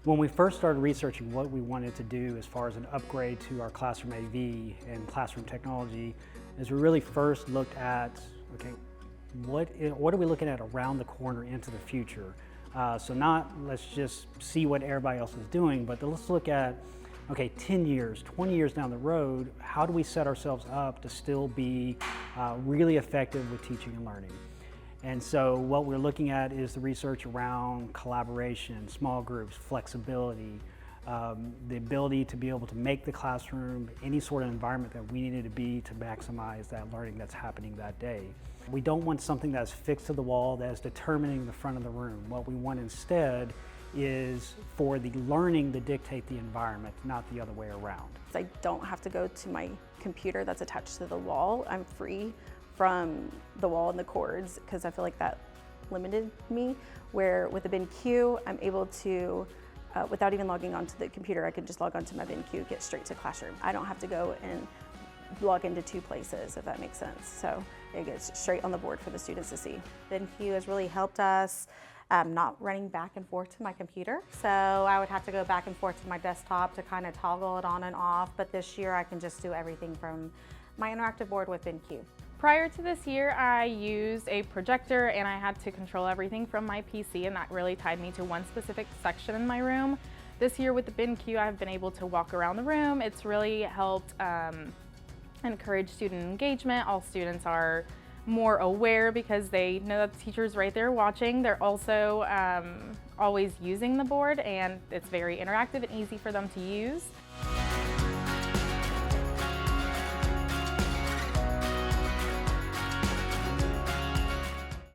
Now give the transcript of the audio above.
When we first started researching what we wanted to do as far as an upgrade to our classroom AV and classroom technology, is we really first looked at, okay, what are we looking at around the corner into the future? So not let's just see what everybody else is doing, but let's look at, okay, 10 years, 20 years down the road, how do we set ourselves up to still be really effective with teaching and learning? And so what we're looking at is the research around collaboration, small groups, flexibility, the ability to be able to make the classroom any sort of environment that we needed to be to maximize that learning that's happening that day. We don't want something that's fixed to the wall that is determining the front of the room. What we want instead is for the learning to dictate the environment, not the other way around. I don't have to go to my computer that's attached to the wall. I'm free from the wall and the cords because I feel like that limited me. Where with the BenQ, I'm able to, without even logging onto the computer, I can just log onto my BenQ, get straight to classroom. I don't have to go and log into two places, if that makes sense. So it gets straight on the board for the students to see. BenQ has really helped us not running back and forth to my computer. So I would have to go back and forth to my desktop to kind of toggle it on and off. But this year I can just do everything from my interactive board with BenQ. Prior to this year, I used a projector and I had to control everything from my PC, and that really tied me to one specific section in my room. This year with the BenQ, I've been able to walk around the room. It's really helped encourage student engagement. All students are more aware because they know that the teacher's right there watching. They're also always using the board, and it's very interactive and easy for them to use.